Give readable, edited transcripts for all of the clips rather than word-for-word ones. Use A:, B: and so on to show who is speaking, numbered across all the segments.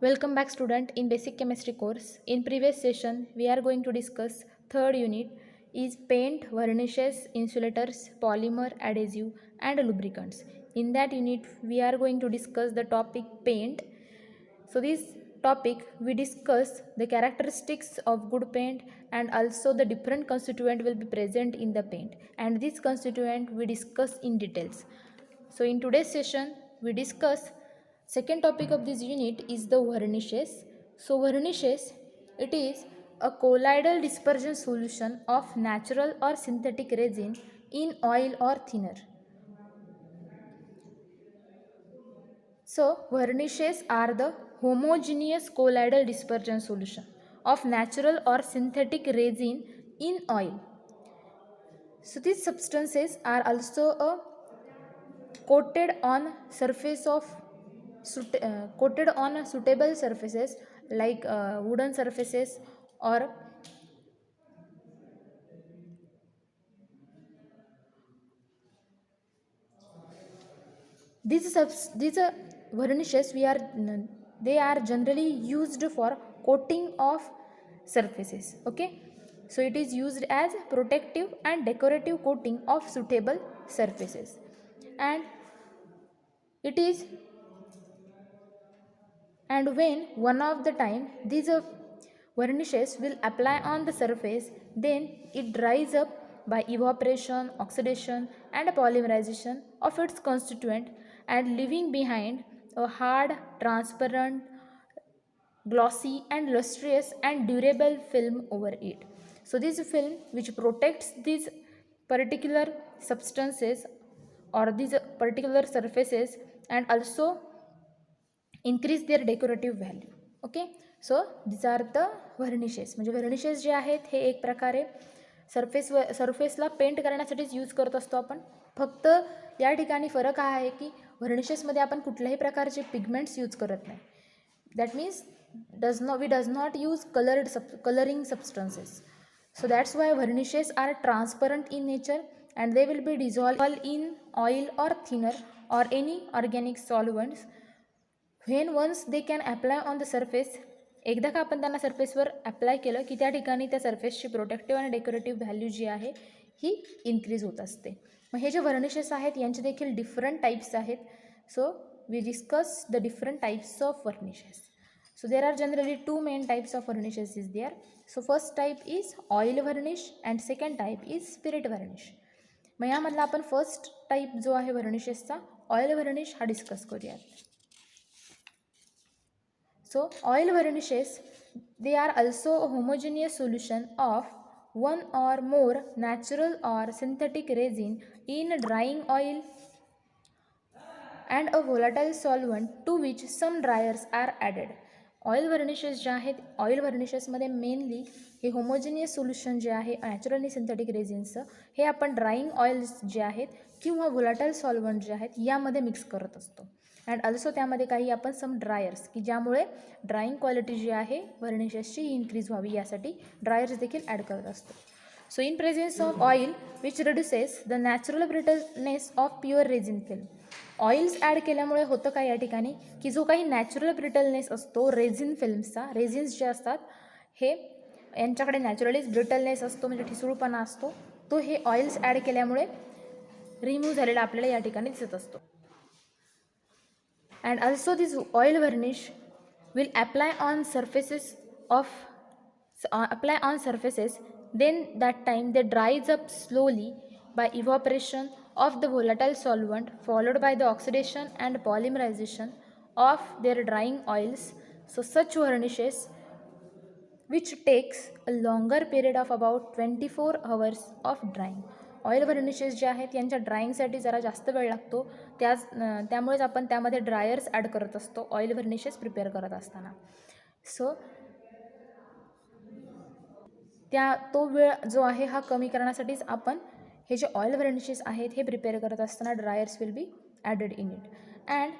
A: Welcome back student in basic chemistry course. In previous session we are going to discuss third unit is paint, varnishes, insulators, polymer, adhesive and lubricants. In that unit we are going to discuss the topic paint. So this topic we discuss the characteristics of good paint and also the different constituent will be present in the paint, and this constituent we discuss in details. So in today's session we discuss second topic of this unit is the varnishes. So varnishes, it is a colloidal dispersion solution of natural or synthetic resin in oil or thinner. So varnishes are the homogeneous colloidal dispersion solution of natural or synthetic resin in oil. So these substances are also coated on surface of coated on suitable surfaces like wooden surfaces or these varnishes they are generally used for coating of surfaces. Okay, so it is used as protective and decorative coating of suitable surfaces, and it is and when one of the time these varnishes will apply on the surface, then it dries up by evaporation, oxidation and polymerization of its constituent and leaving behind a hard, transparent, glossy and lustrous and durable film over it. So this film which protects these particular substances or these particular surfaces and also increase their decorative value. Okay, so this are the varnishes. म्हणजे varnishes जे आहेत हे एक प्रकारे सरफेसला paint करण्यासाठीच use करत असतो आपण. फक्त या ठिकाणी फरक हा आहे की व्हर्निशेसमध्ये आपण कुठल्याही प्रकारचे पिगमेंट्स यूज करत नाही. That means we does not use colouring substances. So that's why varnishes are transparent in nature and they will be dissolved in oil or thinner or any organic solvents when once they can apply on the surface. एकदा का आपण त्यांना सरफेसवर apply केलं की त्या ठिकाणी त्या सरफेसची प्रोटेक्टिव्ह आणि डेकोरेटिव्ह व्हॅल्यू जी आहे ही इन्क्रीज होत असते. मग हे जे व्हर्निशेस आहेत यांचे देखील डिफरंट टाईप्स आहेत. So we discuss the different types of varnishes. So there are generally two main types of varnishes is there. So first type is oil varnish and second type is spirit varnish. मग यामधला आपण first type जो आहे व्हर्निशेसचा oil व्हर्निश हा discuss करूयात. So oil varnishes, they are also a homogeneous solution of one or more natural or synthetic resin in drying oil and a volatile solvent to which some dryers are added. Oil varnishes जे आहेत, oil व्हर्निशेसमध्ये mainly हे homogeneous solution जे आहे natural आणि synthetic रेझिन्सचं हे आपण drawing oils जे आहेत किंवा व्होलाटाईल सॉल्वंट जे आहेत यामध्ये मिक्स करत असतो. अँड ऑल्सो त्यामध्ये काही आपण सम ड्रायर्स की ज्यामुळे ड्राईंग क्वालिटी जी आहे व्हर्निशेसची इन्क्रीज व्हावी यासाठी ड्रायर्स देखील ॲड करत असतो. So in presence of oil which reduces the natural brittleness of pure resin film. Oils add केल्यामुळे होतं काय या ठिकाणी की जो काही नॅचरल ब्रिटलनेस असतो रेझिन फिल्म्सचा, रेझिन्स जे असतात हे यांच्याकडे नॅचरलीच ब्रिटलनेस असतो म्हणजे ठिसूळपणा असतो, तो हे ऑइल्स ॲड केल्यामुळे रिमूव्ह झालेला आपल्याला या ठिकाणी दिसत असतो. And also this oil varnish will apply on surfaces then that time they dries up slowly by evaporation of the volatile solvent followed by the oxidation and polymerization of their drying oils. So such varnishes which takes a longer period of about 24 hours of drying. Oil varnishes जे आहेत यांच्या ड्राईंगसाठी जरा जास्त वेळ लागतो, त्यामुळेच आपण त्यामध्ये ड्रायर्स ॲड करत असतो ऑइल व्हर्निशेस प्रिपेअर करत असताना. सो तो वेळ जो आहे हा कमी करण्यासाठीच आपण हे जे ऑइल व्हर्निशेस आहेत हे प्रिपेअर करत असताना dryers will be added in it. And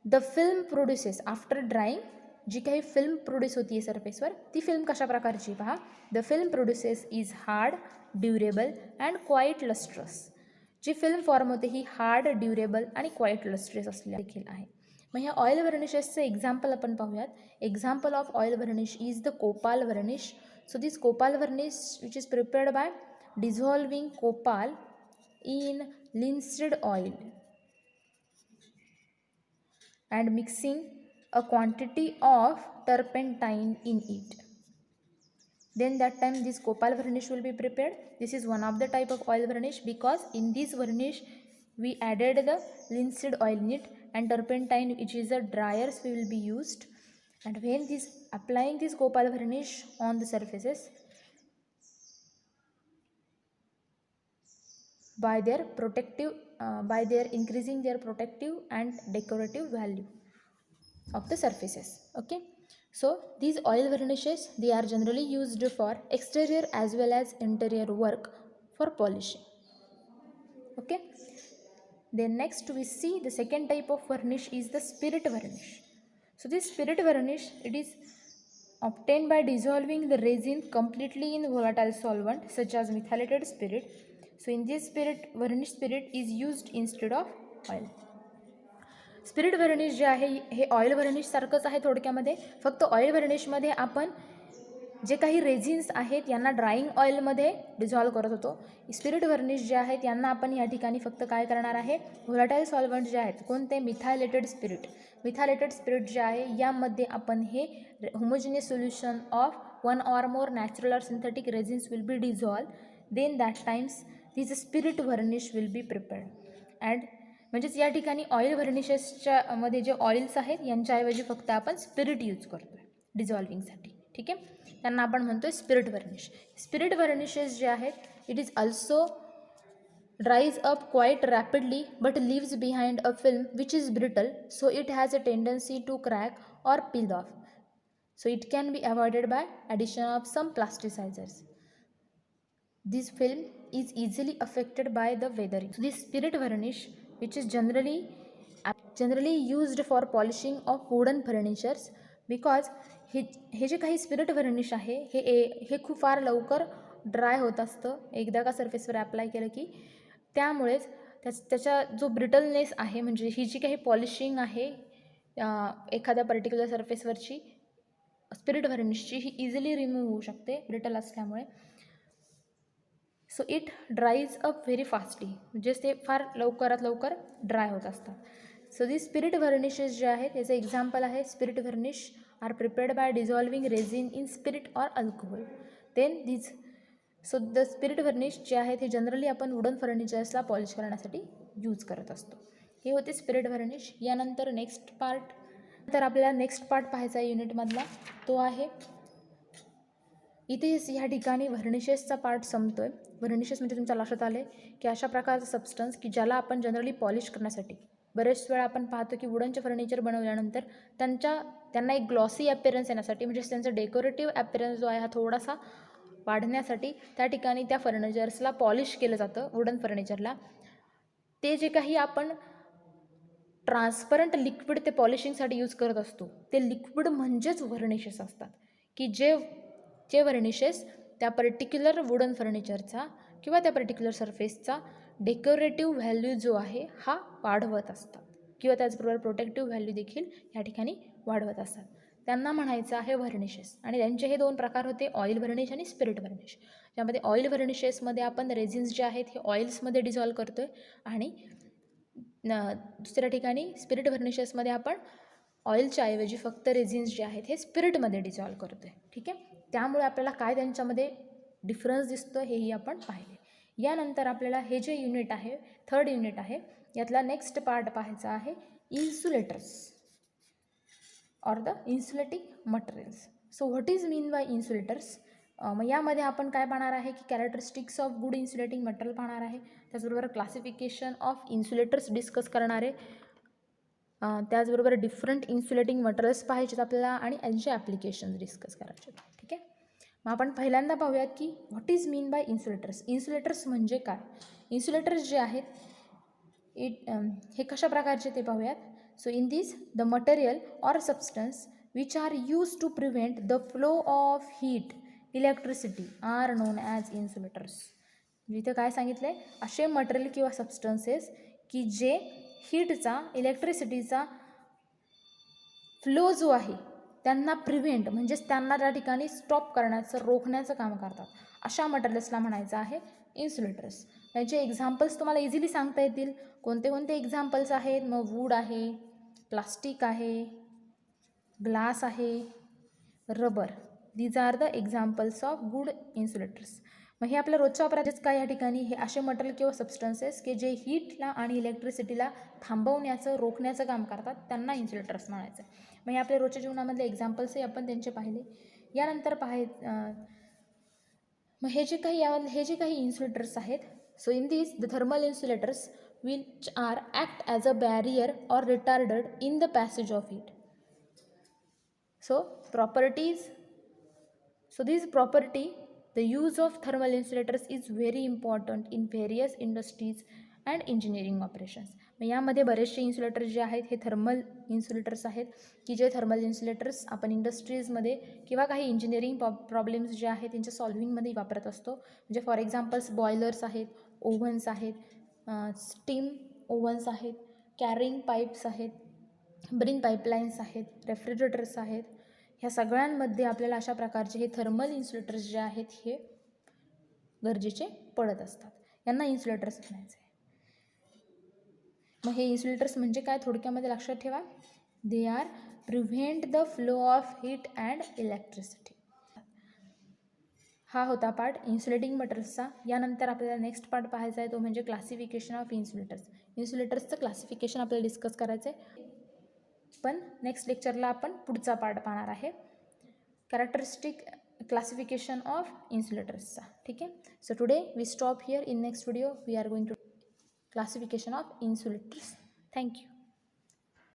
A: the film produces after drying, जी काही फिल्म प्रोड्यूस होती आहे सरफेसवर ती फिल्म कशा प्रकारची पहा. The film produces is hard, durable and quite lustrous. जी फिल्म फॉर्म होते ही हार्ड, ड्युरेबल आणि क्वाईट लस्ट्रस असलेली देखील आहे. मग ह्या ऑइल व्हर्निशेसचं एक्झाम्पल आपण पाहूयात. Example of oil varnish is the copal varnish. So this copal varnish which is prepared by dissolving copal in linseed oil and mixing a quantity of turpentine in it. Then that time this copal varnish will be prepared. This is one of the type of oil varnish, because in this varnish we added the linseed oil in it and turpentine, which is a dryers we will be used. And when this applying this copal varnish on the surfaces, by their increasing their protective and decorative value of the surfaces. Okay, so these oil varnishes, they are generally used for exterior as well as interior work for polishing. Okay, then next we see the second type of varnish is the spirit varnish. So this spirit varnish, it is obtained by dissolving the resin completely in volatile solvent such as methylated spirit. So in this varnish spirit is used instead of oil. Spirit varnish जे आहे हे oil व्हर्निश सारखंच आहे थोडक्यामध्ये, फक्त oil व्हर्निशमध्ये आपण जे काही रेझिन्स आहेत यांना ड्राईंग ऑइलमध्ये डिझॉल्व करत होतो. स्पिरिट व्हर्निश जे आहेत यांना आपण या ठिकाणी फक्त काय करणार आहे, व्होलाटाईल सॉल्व्हंट जे आहेत कोणते, मिथायलेटेड स्पिरिट जे आहे यामध्ये आपण हे homogeneous solution of one or more natural or synthetic resins will be dissolve. Then that times this spirit varnish will be prepared. And म्हणजेच या ठिकाणी ऑइल व्हर्निशेसच्या मध्ये जे ऑइल्स आहेत यांच्याऐवजी फक्त आपण स्पिरिट यूज करतो आहे डिझॉल्विंगसाठी. ठीक आहे, त्यांना आपण म्हणतो आहे स्पिरिट व्हर्निश. स्पिरिट व्हर्निशेस जे आहेत it is also dries up quite rapidly but leaves behind a film which is brittle, so it has a tendency to crack or peel off. So it can be avoided by addition of some plasticizers. This film is easily affected by the weathering. So this spirit varnish, which is generally used for polishing of wooden furnitures, because हे जे काही spirit व्हर्निश आहे हे खूप फार लवकर dry होत असतं एकदा का सरफेसवर अप्लाय केलं की. त्यामुळेच त्याचा जो ब्रिटलनेस आहे, म्हणजे ही जी काही पॉलिशिंग आहे एखाद्या पर्टिक्युलर सरफेसवरची स्पिरिट व्हर्निशची, ही इझिली रिमूव्ह होऊ शकते ब्रिटल असल्यामुळे. So it dries up very fastly, म्हणजे ते फार लवकरात लवकर ड्राय होत असतात. सो दी स्पिरिट व्हर्निशेस जे आहेत याचं एक्झाम्पल आहे spirit varnish are prepared by dissolving resin in spirit or alcohol. Then so the spirit varnish जे आहेत हे जनरली आपण वुडन फर्निचर्सला पॉलिश करण्यासाठी यूज करत असतो. हे होते स्पिरिट व्हर्निश. यानंतर नेक्स्ट पार्ट, तर आपल्याला नेक्स्ट पार्ट पाहायचा आहे युनिटमधला, तो आहे इथे ह्या ठिकाणी व्हर्निशेसचा पार्ट संपतो आहे. व्हर्निशेस म्हणजे तुमच्या लक्षात आले की अशा प्रकारचा सबस्टन्स की ज्याला आपण जनरली पॉलिश करण्यासाठी, बरेच वेळा आपण पाहतो की वुडनचे फर्निचर बनवल्यानंतर त्यांना एक ग्लॉसी ॲपिरन्स येण्यासाठी, म्हणजे त्यांचा डेकोरेटिव्ह ॲपिरन्स जो आहे हा थोडासा वाढण्यासाठी त्या ठिकाणी त्या फर्निचर्सला पॉलिश केलं जातं. वुडन फर्निचरला ते जे काही आपण ट्रान्सपरंट लिक्विड ते पॉलिशिंगसाठी यूज करत असतो ते लिक्विड म्हणजेच व्हर्निशेस असतात, की जे व्हर्निशेस त्या पर्टिक्युलर वुडन फर्निचरचा किंवा त्या पर्टिक्युलर सरफेसचा डेकोरेटिव्ह व्हॅल्यू जो आहे हा वाढवत असतात, किंवा त्याचबरोबर प्रोटेक्टिव्ह व्हॅल्यू देखील या ठिकाणी वाढवत असतात. त्यांना म्हणायचं आहे व्हर्निशेस. आणि त्यांचे हे दोन प्रकार होते, ऑइल व्हर्निश आणि स्पिरिट व्हर्निश. ज्यामध्ये ऑइल व्हर्निशेसमध्ये आपण रेझिन्स जे आहेत हे ऑइल्समध्ये डिझॉल्व करतो आहे, आणि दुसऱ्या ठिकाणी स्पिरिट व्हर्निशेसमध्ये आपण ऑइलच्या ऐवजी फक्त रेझिन्स जे आहेत हे स्पिरिटमध्ये डिझॉल्व करतो आहे. ठीक आहे, त्यामुळे आपल्याला काय त्यांच्यामध्ये डिफरन्स दिसतो हेही आपण पाहिले. यानंतर आपल्याला हे जे युनिट आहे, थर्ड युनिट आहे, यातला नेक्स्ट पार्ट पाहायचा आहे insulators or the insulating materials. So what is mean by insulators. मग यामध्ये आपण काय पाहणार आहे की characteristics of good insulating material पाहणार आहे, त्याचबरोबर क्लासिफिकेशन ऑफ इन्सुलेटर्स डिस्कस करणार आहे, त्याचबरोबर डिफरंट इन्सुलेटिंग मटेरियल्स पाहायचे आपल्याला आणि यांचे ॲप्लिकेशन्स डिस्कस करायचे. ठीक आहे, मग आपण पहिल्यांदा पाहूयात की what is mean by insulators. Insulators म्हणजे काय. इन्सुलेटर्स जे आहेत हे कशा प्रकारचे ते पाहूयात. So in this the material or substance which are use to prevent the flow of heat electricity are known as insulators. इथं काय सांगितलं आहे, असे मटेरियल किंवा सबस्टन्सेस की जे हीटचा, इलेक्ट्रिसिटीचा फ्लो जो आहे त्यांना प्रिव्हेंट म्हणजेच त्यांना त्या ठिकाणी स्टॉप करण्याचं रोखण्याचं काम करतात अशा मटेरियल्सला म्हणायचं आहे इन्सुलेटर्स. याचे एक्झाम्पल्स तुम्हाला इझिली सांगता येतील. कोणते कोणते एक्झाम्पल्स आहेत? मग वूड आहे, प्लास्टिक आहे, ग्लास आहे, rubber. These are the examples of good insulators. मग हे आपल्या रोजच्या वापरातच काय या ठिकाणी हे असे मटेरियल किंवा सबस्टन्सेस की जे हीटला आणि इलेक्ट्रिसिटीला थांबवण्याचं रोखण्याचं काम करतात त्यांना इन्सुलेटर्स म्हणायचं. मग हे आपल्या रोजच्या जीवनामधले एक्झाम्पल्सही आपण त्यांचे पाहिले. यानंतर मग हे जे काही इन्सुलेटर्स आहेत, so in this the thermal insulators which are act as a barrier or retarded in the passage of heat. So this property, the use of thermal insulators is very important in various industries and engineering operations. मग यामध्ये बरेचसे insulators जे आहेत हे thermal insulators आहेत की जे thermal insulators आपण इंडस्ट्रीजमध्ये किंवा काही इंजिनिअरिंग प्रॉब्लेम्स जे आहेत त्यांच्या सॉल्व्हिंगमध्ये वापरत असतो. म्हणजे फॉर एक्झाम्पल्स बॉयलर्स आहेत, ओव्हन्स आहेत, स्टीम ओव्हन्स आहेत, कॅरिंग पाईप्स आहेत, ब्रिंग पाईपलाईन्स आहेत, रेफ्रिजरेटर्स आहेत. ह्या सगळ्यांमध्ये आपल्याला अशा प्रकारचे हे थर्मल इन्सुलेटर्स जे आहेत हे गरजेचे पडत असतात. यांना इन्सुलेटर्स म्हणायचे. मग हे इन्सुलेटर्स म्हणजे काय थोडक्यामध्ये लक्षात ठेवा. They are prevent the flow of heat and electricity. हा होता पार्ट इन्सुलेटिंग मटेरियल्सचा. यानंतर आपल्याला नेक्स्ट पार्ट पाहायचा आहे तो म्हणजे क्लासिफिकेशन ऑफ इन्सुलेटर्स. इन्सुलेटर्सचं क्लासिफिकेशन आपल्याला डिस्कस करायचं आहे. पण नेक्स्ट लेक्चरला आपण पुढचा पार्ट पाहणार आहे कॅरेक्टरिस्टिक क्लासिफिकेशन ऑफ इन्सुलेटर्सचा. ठीक आहे. So today we stop here. In next video we are going to classification of insulators. Thank you.